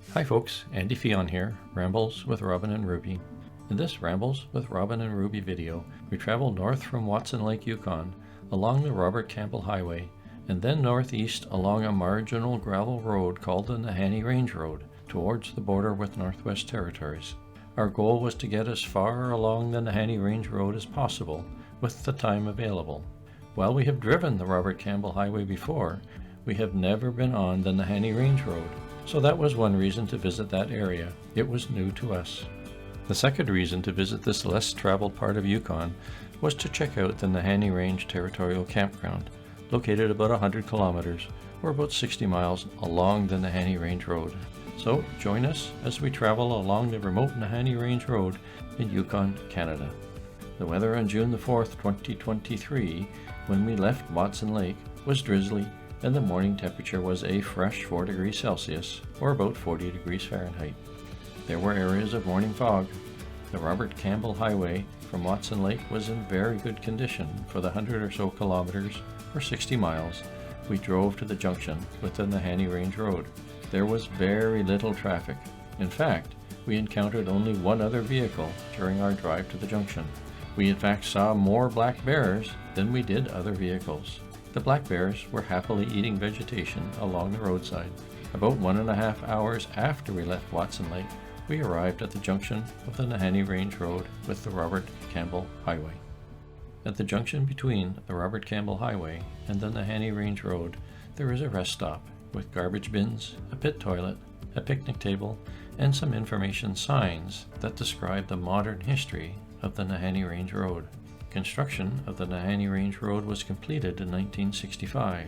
Hi folks, Andy Fionn here, Rambles with Robin and Ruby. In this Rambles with Robin and Ruby video, we travel north from Watson Lake, Yukon, along the Robert Campbell Highway, and then northeast along a marginal gravel road called the Nahanni Range Road, towards the border with Northwest Territories. Our goal was to get as far along the Nahanni Range Road as possible, with the time available. While we have driven the Robert Campbell Highway before, we have never been on the Nahanni Range Road, so that was one reason to visit that area. It was new to us. The second reason to visit this less traveled part of Yukon was to check out the Nahanni Range Territorial Campground, located about 100 kilometers, or about 60 miles, along the Nahanni Range Road. So join us as we travel along the remote Nahanni Range Road in Yukon, Canada. The weather on June the 4th, 2023, when we left Watson Lake, was drizzly, and the morning temperature was a fresh 4 degrees Celsius, or about 40 degrees Fahrenheit. There were areas of morning fog. The Robert Campbell Highway from Watson Lake was in very good condition for the 100 or so kilometers, or 60 miles, we drove to the junction with the Nahanni Range Road. There was very little traffic. In fact, we encountered only one other vehicle during our drive to the junction. We in fact saw more black bears than we did other vehicles. The black bears were happily eating vegetation along the roadside. About 1.5 hours after we left Watson Lake, we arrived at the junction of the Nahanni Range Road with the Robert Campbell Highway. At the junction between the Robert Campbell Highway and the Nahanni Range Road, there is a rest stop with garbage bins, a pit toilet, a picnic table, and some information signs that describe the modern history of the Nahanni Range Road. Construction of the Nahanni Range Road was completed in 1965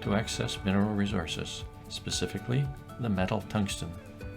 to access mineral resources, specifically the metal tungsten.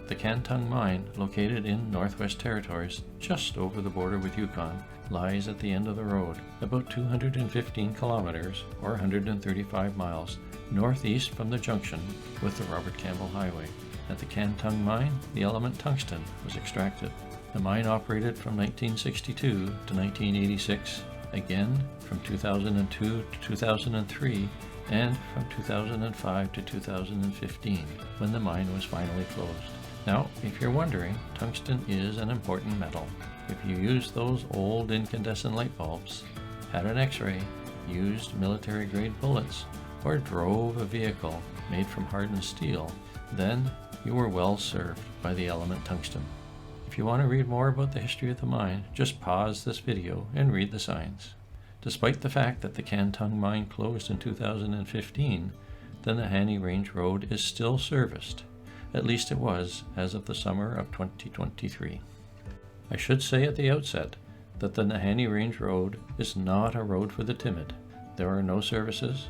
The Cantong mine, located in Northwest Territories, just over the border with Yukon, lies at the end of the road, about 215 kilometers or 135 miles northeast from the junction with the Robert Campbell Highway. At the Cantong mine, the element tungsten was extracted. The mine operated from 1962 to 1986, again from 2002 to 2003, and from 2005 to 2015, when the mine was finally closed. Now, if you're wondering, tungsten is an important metal. If you used those old incandescent light bulbs, had an X-ray, used military-grade bullets, or drove a vehicle made from hardened steel, then you were well served by the element tungsten. If you want to read more about the history of the mine, just pause this video and read the signs. Despite the fact that the Cantong mine closed in 2015, the Nahanni Range Road is still serviced. At least it was as of the summer of 2023. I should say at the outset that the Nahanni Range Road is not a road for the timid. There are no services,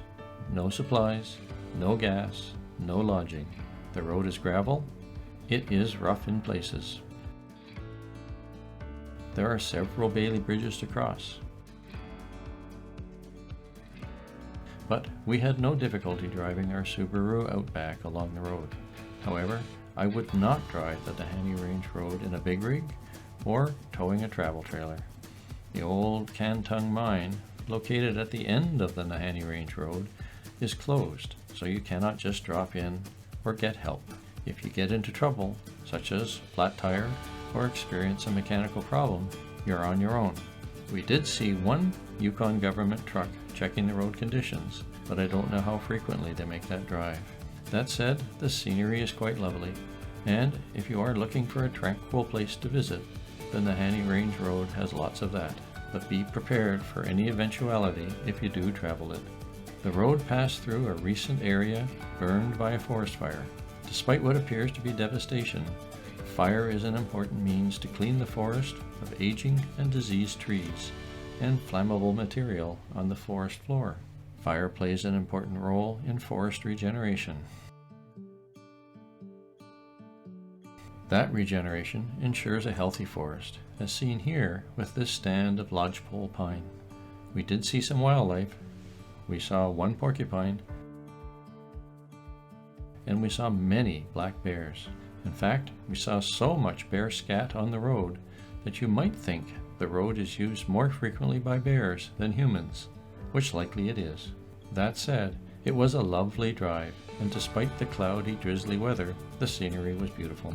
no supplies, no gas, no lodging. The road is gravel. It is rough in places. There are several Bailey bridges to cross. But we had no difficulty driving our Subaru Outback along the road. However, I would not drive the Nahanni Range Road in a big rig or towing a travel trailer. The old Cantong mine, located at the end of the Nahanni Range Road, is closed, so you cannot just drop in or get help. If you get into trouble, such as flat tire, or experience a mechanical problem, you're on your own. We did see one Yukon government truck checking the road conditions, but I don't know how frequently they make that drive. That said, the scenery is quite lovely, and if you are looking for a tranquil place to visit, the Nahanni Range Road has lots of that, but be prepared for any eventuality if you do travel it. The road passed through a recent area burned by a forest fire. Despite what appears to be devastation, fire is an important means to clean the forest of aging and diseased trees and flammable material on the forest floor. Fire plays an important role in forest regeneration. That regeneration ensures a healthy forest, as seen here with this stand of lodgepole pine. We did see some wildlife. We saw one porcupine, and we saw many black bears. In fact, we saw so much bear scat on the road that you might think the road is used more frequently by bears than humans, which likely it is. That said, It was a lovely drive, and despite the cloudy, drizzly weather, the scenery was beautiful.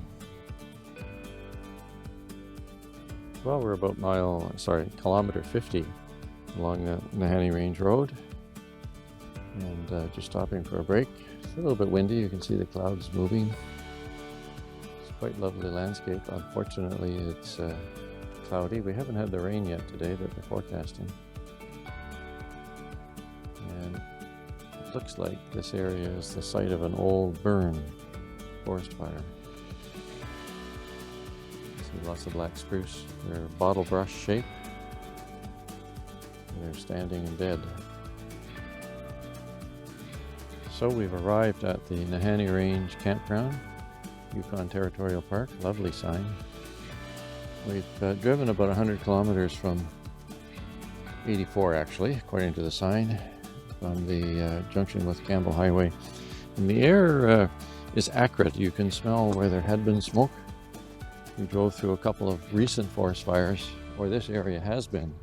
Well, we're about kilometer 50 along the Nahanni Range Road, and just stopping for a break. It's a little bit windy, you can see the clouds moving. It's quite lovely landscape. Unfortunately, it's cloudy. We haven't had the rain yet today that they're forecasting. And it looks like this area is the site of an old burn forest fire. See lots of black spruce. They're bottle brush shape. They're standing in bed. So we've arrived at the Nahanni Range Campground, Yukon Territorial Park. Lovely sign. We've driven about 100 kilometers from 84 actually, according to the sign, from the junction with Campbell Highway. And the air is acrid. You can smell where there had been smoke. We drove through a couple of recent forest fires where this area has been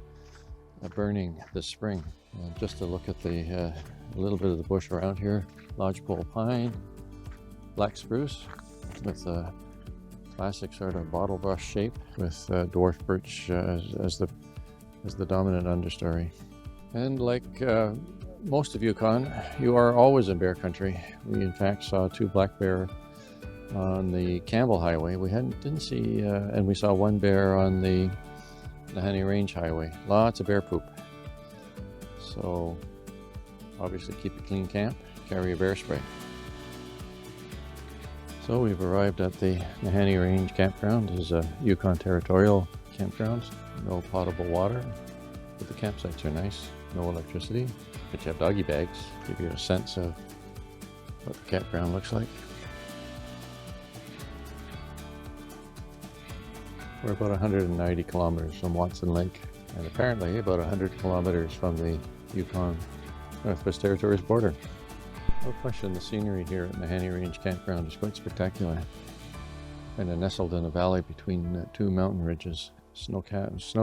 burning this spring. Just to look at the a little bit of the bush around here, lodgepole pine, black spruce with a classic sort of bottle brush shape with dwarf birch as the dominant understory. And like most of Yukon, you are always in bear country. We in fact saw 2 black bear on the Campbell Highway. We didn't see, and we saw 1 bear on the Nahanni Range Highway. Lots of bear poop. So obviously keep a clean camp, carry a bear spray. So we've arrived at the Nahanni Range Campground. This is a Yukon Territorial Campground. No potable water, but the campsites are nice. No electricity, but you have doggy bags. Give you a sense of what the campground looks like. We're about 190 kilometers from Watson Lake, and apparently about 100 kilometers from the Yukon Northwest Territories border. No question, the scenery here at Nahanni Range Campground is quite spectacular. Kind of nestled in a valley between 2 mountain ridges. Snow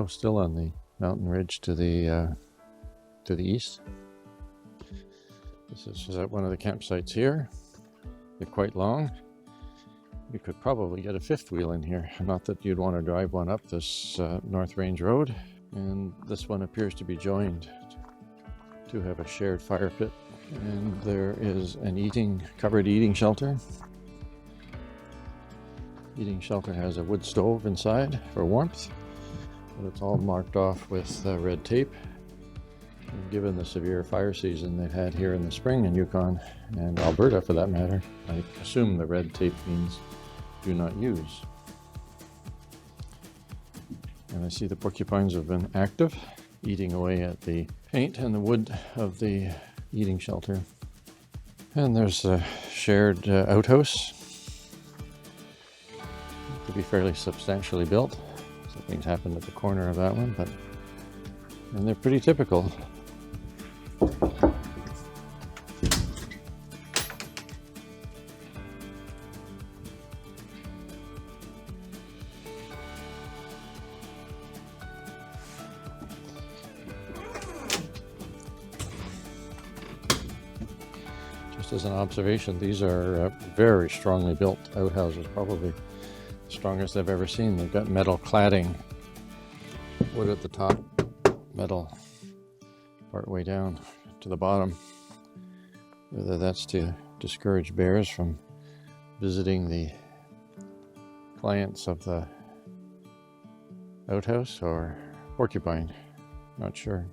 still on the mountain ridge to the east. This is at one of the campsites here. They're quite long. You could probably get a 5th wheel in here. Not that you'd want to drive one up this North Range Road. And this one appears to be joined to have a shared fire pit. And there is an covered eating shelter. Eating shelter has a wood stove inside for warmth, but it's all marked off with red tape. And given the severe fire season they've had here in the spring in Yukon, and Alberta for that matter, I assume the red tape means do not use. And I see the porcupines have been active, eating away at the paint and the wood of the eating shelter. And there's a shared outhouse. To be fairly substantially built. Something's happened at the corner of that one, and they're pretty typical. Just as an observation, these are very strongly built outhouses, probably the strongest I've ever seen. They've got metal cladding, wood at the top, metal part way down to the bottom. Whether that's to discourage bears from visiting the clients of the outhouse or porcupine, not sure.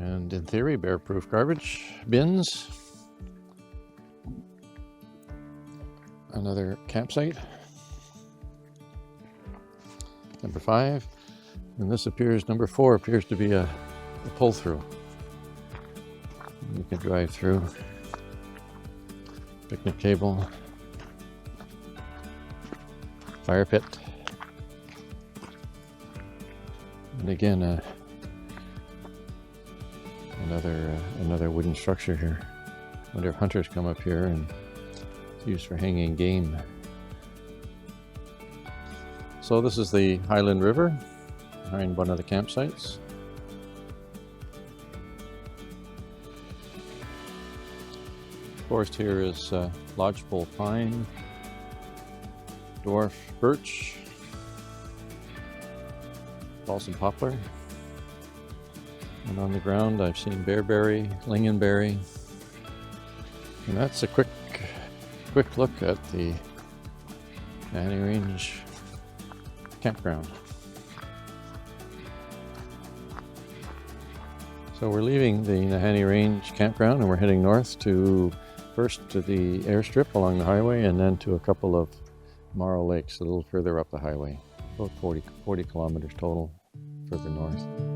And in theory, bear-proof garbage bins. Another campsite. Number 5, and this number 4 appears to be a pull-through. You can drive through. Picnic table, fire pit, and again another wooden structure here. I wonder if hunters come up here and it's used for hanging game. So this is the Highland River behind one of the campsites. forest here is lodgepole pine, dwarf birch, balsam poplar. And on the ground I've seen bearberry, lingonberry. And that's a quick look at the Nahanni Range Campground. So we're leaving the Nahanni Range Campground and we're heading north first to the airstrip along the highway and then to a couple of marl lakes a little further up the highway. About 40 kilometers total further north.